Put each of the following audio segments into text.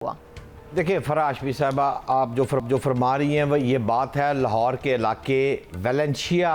हुआ। देखिए फराह हाशमी साहबा, आप जो फरमा रही हैं वह ये बात है, लाहौर के इलाके वेलेंशिया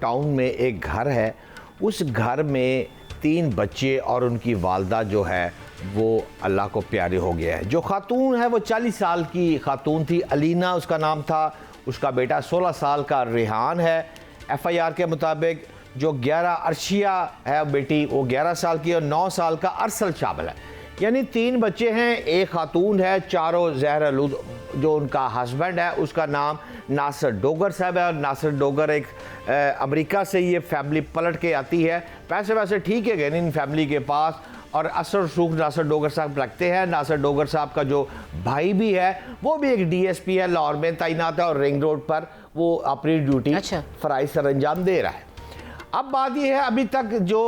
टाउन में एक घर है। उस घर में 3 बच्चे और उनकी वालदा जो है वो अल्लाह को प्यारे हो गया है। जो खातून है वो 40 साल की खातून थी, अलीना उसका नाम था। उसका बेटा 16 साल का रेहान है। FIR के मुताबिक जो 11 अर्शिया है बेटी, वो 11 साल की, और 9 साल का अरसल शामिल है। यानी 3 बच्चे हैं, एक खातून है, चारों ज़हर आलूद। जो उनका हस्बैंड है उसका नाम नासिर डोगर साहब है, और नासिर डोगर एक अमेरिका से ये फैमिली पलट के आती है। पैसे वैसे ठीक है गए इन फैमिली के पास, और असर सूख नासिर डोगर साहब रखते हैं। नासिर डोगर साहब का जो भाई भी है वो भी एक DSP है, लाहौर में तैनात है, और रिंग रोड पर वो अपनी ड्यूटी फ़राइज़ सर अंजाम दे रहा है। अब बात यह है, अभी तक जो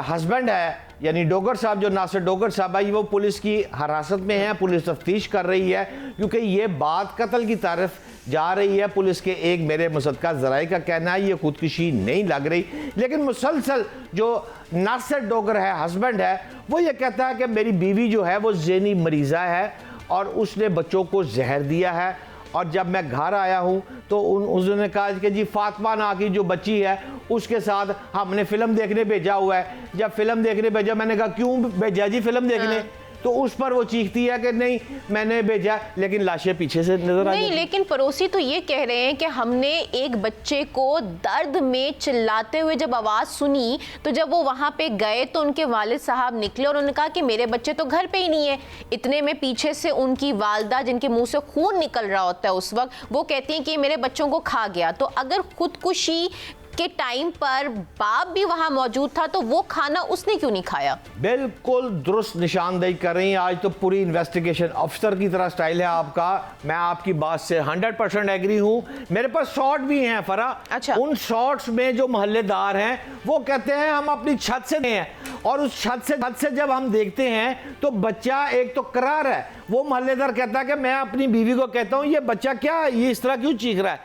हस्बैंड है यानी डोगर साहब, जो नासिर डोगर साहब है, वो पुलिस की हिरासत में है। पुलिस तफ्तीश कर रही है क्योंकि ये बात कत्ल की तरफ जा रही है। पुलिस के एक मेरे मुसद्दक़ा ज़राए का कहना है ये खुदकुशी नहीं लग रही, लेकिन मुसलसल जो नासिर डोगर है हस्बैंड है वो ये कहता है कि मेरी बीवी जो है वो ज़हनी मरीज़ा है और उसने बच्चों को जहर दिया है। और जब मैं घर आया हूँ तो उसने कहा कि जी फातिमा ना की जो बच्ची है उसके साथ हमने फ़िल्म देखने भेजा हुआ है। जब फ़िल्म देखने भेजा, मैंने कहा क्यों भेजा जी फ़िल्म देखने? तो उस पर वो चीखती है कि नहीं मैंने भेजा, लेकिन लाशें पीछे से नजर आ रही। नहीं, लेकिन पड़ोसी तो ये कह रहे हैं कि हमने एक बच्चे को दर्द में चिल्लाते हुए जब आवाज़ सुनी तो जब वो वहाँ पे गए तो उनके वालिद साहब निकले और उन्होंने कहा कि मेरे बच्चे तो घर पे ही नहीं है। इतने में पीछे से उनकी वालदा, जिनके मुंह से खून निकल रहा होता है उस वक्त, वो कहती हैं कि मेरे बच्चों को खा गया। तो अगर खुदकुशी के टाइम पर बाप भी वहां मौजूद था तो वो खाना उसने क्यों नहीं खाया? बिल्कुल दुरुस्त निशानदेही कर रही हैं। आज तो पूरी इन्वेस्टिगेशन ऑफिसर की तरह स्टाइल है आपका। मैं आपकी बात से 100% एग्री हूं। मेरे पास शॉट भी हैं फरा। अच्छा। उन शॉट्स में जो मोहल्लेदार हैं वो कहते हैं हम अपनी छत से हैं, और उस छत से जब हम देखते हैं तो बच्चा एक तो करार है। वो मोहल्लेदार कहता है कि मैं अपनी बीवी को कहता हूं ये बच्चा क्या ये इस तरह क्यों चीख रहा है?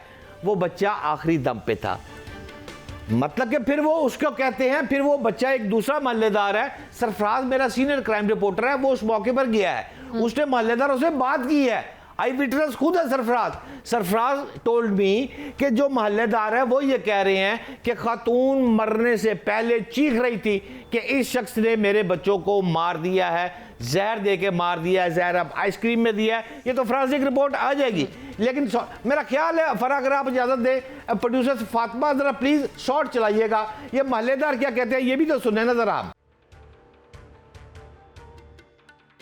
वो बच्चा आखिरी दम पे था। मतलब कि फिर वो उसको कहते हैं, फिर वो बच्चा, एक दूसरा मोहल्लेदार है सरफराज, मेरा सीनियर क्राइम रिपोर्टर है, वो उस मौके पर गया है। उसने मोहल्लेदार से बात की है, आई विटनेस खुद है सरफराज टोल्ड मी कि जो मोहल्लेदार है वो ये कह रहे हैं कि खातून मरने से पहले चीख रही थी कि इस शख्स ने मेरे बच्चों को मार दिया है, जहर दे के मार दिया है, जहर अब आइसक्रीम में दिया है। ये तो फोरेंसिक रिपोर्ट आ जाएगी। लेकिन मेरा ख्याल है फरा, अगर आप इजाज़त दें प्रोड्यूसर फातिमा, ज़रा प्लीज़ शॉर्ट चलाइएगा। ये मोहल्लेदार क्या कहते हैं ये भी तो सुने ना ज़रा आप।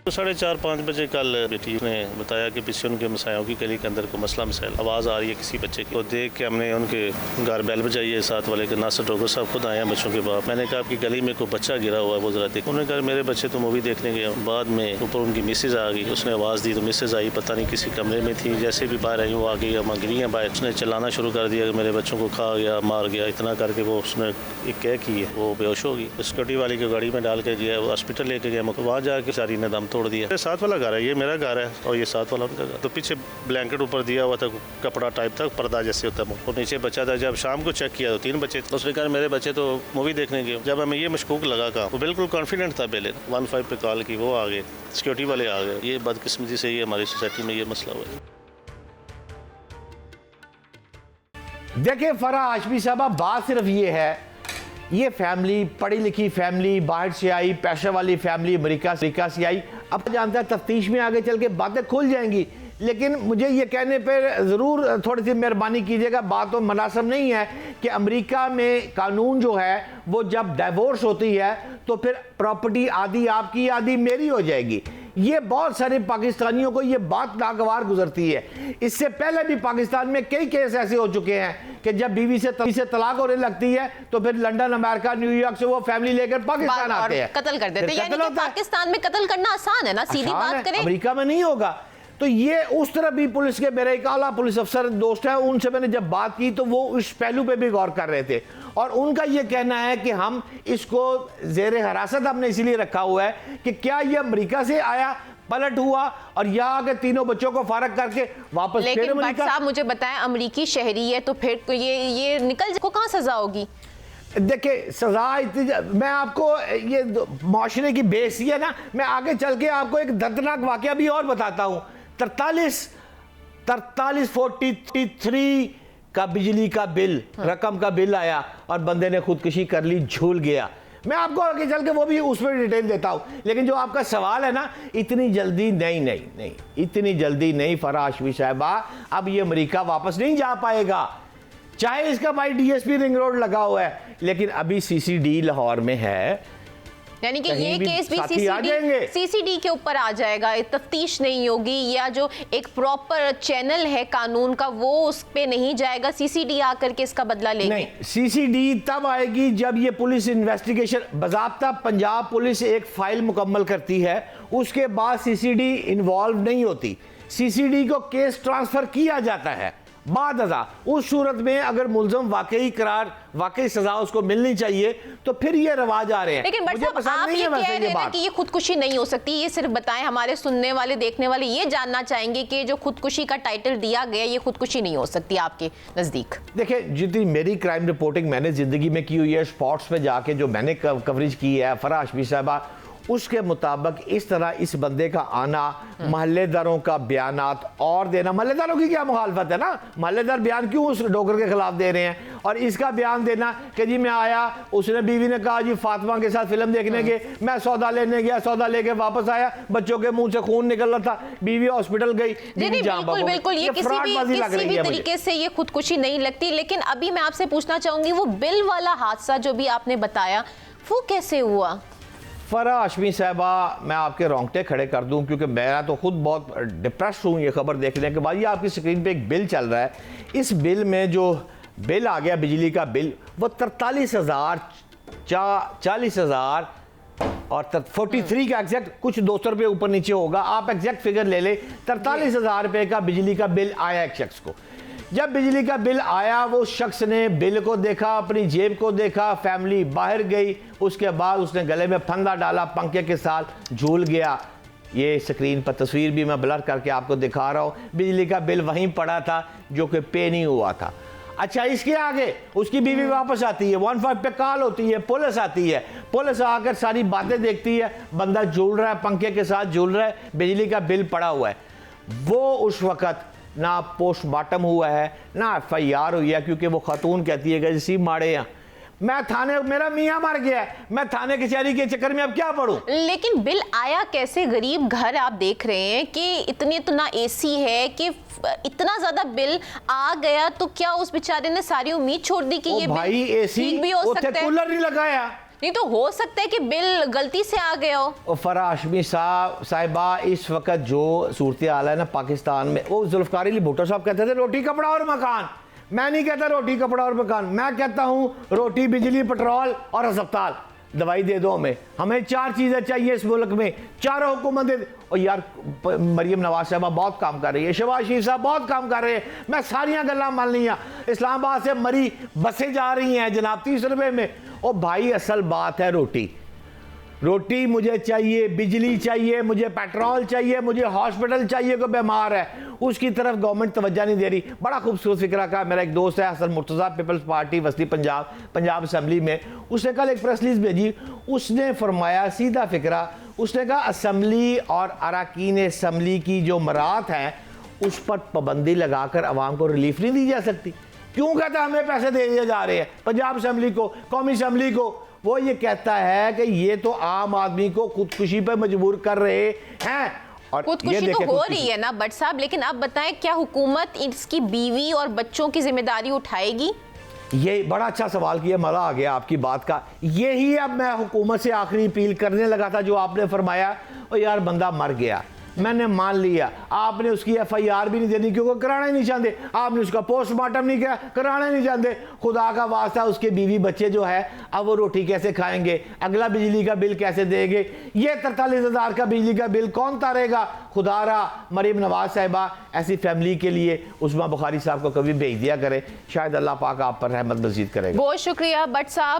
4:30-5 बजे कल बेटी ने बताया कि पीछे उनके मसायों की गली के अंदर को मसला मसाइल आवाज़ आ रही है किसी बच्चे की। तो देख के हमने उनके घर बेल बजाई है, साथ वाले के नासिर डोगर साहब खुद आए हैं बच्चों के बाप। मैंने कहा आपकी गली में कोई बच्चा गिरा हुआ है, वो जरा देख। उन्होंने कहा मेरे बच्चे तो मूवी देखने गए। बाद में ऊपर उनकी मिसेज आ गई, उसने आवाज़ दी तो मिसेज आई, पता नहीं किसी कमरे में थी, जैसे भी बाहर आई वो आ गई, हम गिरी हैं बाहर। उसने चिल्लाना शुरू कर दिया कि मेरे बच्चों को खा गया, मार गया। इतना करके वो उसने एक कह की है, वो बेहोश हो गई। सिक्योरिटी वाली को गाड़ी में डाल के गया, वो हॉस्पिटल लेके गया। वहाँ जाके सारी ने दम तोड़ दिया। साथ वाला घर है, ये मेरा घर है और ये साथ वाला उनका घर। तो पीछे ब्लैंकेट ऊपर दिया हुआ था, कपड़ा टाइप था, पर्दा जैसे होता है, और नीचे बच्चा था। जब शाम को चेक किया तो 3 बच्चे थे। उसने कहा मेरे बच्चे तो मूवी देखने गए। जब हमें ये मशकूक लगा का, वो बिल्कुल कॉन्फिडेंट था। पहले 15 पे कॉल की, वो आ गए, सिक्योरिटी वाले आ गए। ये बदकिस्मती से ये हमारी सोसाइटी में ये मसला हुआ है। देखिए फराह हाशमी साहबा, बात सिर्फ ये है, ये फैमिली पढ़ी लिखी फैमिली, बाहर से आई, पैसे वाली फैमिली, अमेरिका से आई। अब जानता है तफ्तीश में आगे चल के बातें खुल जाएंगी, लेकिन मुझे ये कहने पर ज़रूर थोड़ी सी मेहरबानी कीजिएगा, बात तो मुनासिब नहीं है कि अमेरिका में कानून जो है वो जब डाइवोर्स होती है तो फिर प्रॉपर्टी आधी आपकी आधी मेरी हो जाएगी। ये बहुत सारे पाकिस्तानियों को ये बात नागवार गुजरती है। इससे पहले भी पाकिस्तान में कई केस ऐसे हो चुके हैं कि जब बीवी से तलाक होने लगती है तो फिर लंदन, अमेरिका, न्यूयॉर्क से वो फैमिली लेकर पाकिस्तान आते हैं, कत्ल कर देते हैं। यानी कि पाकिस्तान में कत्ल करना आसान है ना, सीधी बात करें। अमेरिका में नहीं होगा। तो ये उस तरह भी पुलिस के मेरे एक आला पुलिस अफसर दोस्त हैं, उनसे मैंने जब बात की तो वो इस पहलू पे भी गौर कर रहे थे, और उनका ये कहना है कि हम इसको जेर हिरासत हमने इसीलिए रखा हुआ है कि क्या ये अमेरिका से आया, पलट हुआ और यहाँ के तीनों बच्चों को फारग करके वापस। लेकिन भट्ट साहब मुझे बताएं, अमेरिकी शहरी है तो फिर ये निकल को कहाँ सजा होगी? देखिए सजा इतनी, मैं आपको ये माशरे की बेस ही है ना, मैं आगे चल के आपको एक दर्दनाक वाकया भी और बताता हूँ। 43 का बिजली का बिल, रकम का बिल आया और बंदे ने खुदकुशी कर ली, झूल गया। मैं आपको आगे चल के वो भी उसमें डिटेल देता हूँ, लेकिन जो आपका सवाल है ना, इतनी जल्दी नहीं, इतनी जल्दी नहीं फराह हाशमी साहिबा, अब ये अमेरिका वापस नहीं जा पाएगा, चाहे इसका भाई डीएसपी रिंग रोड लगा हुआ है, लेकिन अभी सीसीडी लाहौर में है। यानी कि ये कहीं भी केस भी साथी आ जाएंगे। सीसीडी के ऊपर आ जाएगा, तफ्तीश नहीं होगी, या जो एक प्रॉपर चैनल है कानून का वो उस पे नहीं जाएगा, सीसीडी आकर के इसका बदला लेगी। नहीं, सीसीडी तब आएगी जब ये पुलिस इन्वेस्टिगेशन, बाज़ाब्ता पंजाब पुलिस एक फाइल मुकम्मल करती है, उसके बाद सीसीडी इन्वॉल्व नहीं होती, सीसीडी को केस ट्रांसफर किया जाता है बाद अज़ा। उस सूरत में अगर मुल्ज़म वाकई करार, वाकई सजा उसको मिलनी चाहिए, तो फिर ये रवाज आ रहे हैं। लेकिन बट साहब आप ये कह रहे हैं कि ये खुदकुशी नहीं हो सकती, ये सिर्फ बताएं, हमारे सुनने वाले देखने वाले ये जानना चाहेंगे कि जो खुदकुशी का टाइटल दिया गया ये खुदकुशी नहीं हो सकती आपके नजदीक। देखिए, जितनी मेरी क्राइम रिपोर्टिंग मैंने जिंदगी में की हुई है, स्पॉट्स पे जाके जो मैंने कवरेज की है फराह हाशमी साहिबा, उसके मुताबिक इस तरह इस बंदे का आना, महल्लेदारों का बयानात और देना, महल्लेदारों की क्या मुखालफत है ना, महल्लेदार बयान क्यों उस डोगर के खिलाफ दे रहे हैं, और इसका बयान देना कि जी मैं आया, उसने बीवी ने कहा जी फातिमा के साथ फिल्म देखने गए, मैं सौदा लेने गया, सौदा लेके वापस आया, बच्चों के मुंह से खून निकल रहा था, बीवी हॉस्पिटल गई, बिल्कुल ये किसी भी तरीके से ये खुदकुशी नहीं लगती। लेकिन अभी मैं आपसे पूछना चाहूंगी, वो बिल वाला हादसा जो भी आपने बताया वो कैसे हुआ? फराह हाशमी साहिबा, मैं आपके रोंगटे खड़े कर दूं, क्योंकि मैं तो खुद बहुत डिप्रेस हूँ ये खबर देखने के बाद। ये आपकी स्क्रीन पे एक बिल चल रहा है, इस बिल में जो बिल आ गया बिजली का बिल, वो 43,000 40,000 और 43 का एग्जैक्ट, कुछ 200 रुपये ऊपर नीचे होगा, आप एग्जैक्ट फिगर ले ले, 43,000 रुपये का बिजली का बिल आया एक शख्स को। जब बिजली का बिल आया, वो शख्स ने बिल को देखा, अपनी जेब को देखा, फैमिली बाहर गई, उसके बाद उसने गले में फंदा डाला, पंखे के साथ झूल गया। ये स्क्रीन पर तस्वीर भी मैं ब्लर करके आपको दिखा रहा हूँ, बिजली का बिल वहीं पड़ा था जो कि पे नहीं हुआ था। अच्छा, इसके आगे उसकी बीवी वापस आती है, 15 पे कॉल होती है, पुलिस आती है, पुलिस आकर सारी बातें देखती है, बंदा झूल रहा है, पंखे के साथ झूल रहा है, बिजली का बिल पड़ा हुआ है। वो उस वक़्त ना पोस्टमार्टम हुआ है, ना FIR हुई है, क्योंकि वो खातून कहती है कि जैसी मारे हैं, मैं थाने, मेरा मियाँ मर गया है, मैं थाने कचहरी के चक्कर में अब क्या पढ़ूं। लेकिन बिल आया कैसे? गरीब घर आप देख रहे हैं कि इतने तो ना AC है कि इतना ज्यादा बिल आ गया, तो क्या उस बेचारे ने सारी उम्मीद छोड़ दी कि ये भाई बिल AC ठीक भी हो सकता है? कूलर नहीं लगाया, नहीं तो हो सकता है कि बिल गलती से आ गया हो। फराह हाशमी साहिबा, इस वक्त जो सूरत हाल है ना पाकिस्तान में, वो जुल्फकार अली भुट्टो साहब कहते थे रोटी कपड़ा और मकान, मैं नहीं कहता रोटी कपड़ा और मकान, मैं कहता हूँ रोटी बिजली पेट्रोल और अस्पताल, दवाई दे दो हमें 4 चीज़ें चाहिए इस मुल्क में, चारों हुकूमत दे। और यार मरियम नवाज साहबा बहुत काम कर रही है, शहबाज शरीफ साहब बहुत काम कर रहे हैं, मैं सारियां गल्लां मान लिया, इस्लामाबाद से मरी बसें जा रही हैं जनाब 30 रुपए में। ओ भाई, असल बात है रोटी, रोटी मुझे चाहिए, बिजली चाहिए, मुझे पेट्रोल चाहिए, मुझे हॉस्पिटल चाहिए, कोई बीमार है उसकी तरफ गवर्नमेंट तवज्जो नहीं दे रही। बड़ा खूबसूरत फिक्रा का मेरा एक दोस्त है हसन मुर्तज़ा, पीपल्स पार्टी वस्ती पंजाब असम्बली में, उसने कल एक प्रेस रिलीज भेजी, उसने फरमाया सीधा फिक्रा, उसने कहा असम्बली और अरकान असम्बली की जो मरात हैं उस पर पाबंदी लगाकर अवाम को रिलीफ नहीं दी जा सकती। क्यों? कहता हमें पैसे दे दिए जा रहे हैं पंजाब असम्बली को, कौमी असम्बली को। वो ये कहता है कि ये तो आम आदमी को खुदकुशी पर मजबूर कर रहे हैं, और खुदकुशी तो हो रही है ना बट साहब, लेकिन अब बताएं क्या हुकूमत इसकी बीवी और बच्चों की जिम्मेदारी उठाएगी? ये बड़ा अच्छा सवाल किया, मजा आ गया आपकी बात का। यही अब मैं हुकूमत से आखिरी अपील करने लगा था, जो आपने फरमाया, और यार बंदा मर गया, मैंने मान लिया, आपने उसकी FIR भी नहीं देनी क्योंकि कराना ही नहीं चाहते, आपने उसका पोस्टमार्टम नहीं किया, कराना नहीं चाहते, खुदा का वास्ता उसके बीवी बच्चे जो है अब वो रोटी कैसे खाएंगे, अगला बिजली का बिल कैसे देंगे, ये 43,000 का बिजली का बिल कौन तारेगा? खुदारा मरीम नवाज साहिबा ऐसी फैमिली के लिए उस्मा बुखारी साहब को कभी भेज दिया करे, शायद अल्लाह पाक आप पर रहमत मजीद करेगा। बहुत शुक्रिया बट साहब।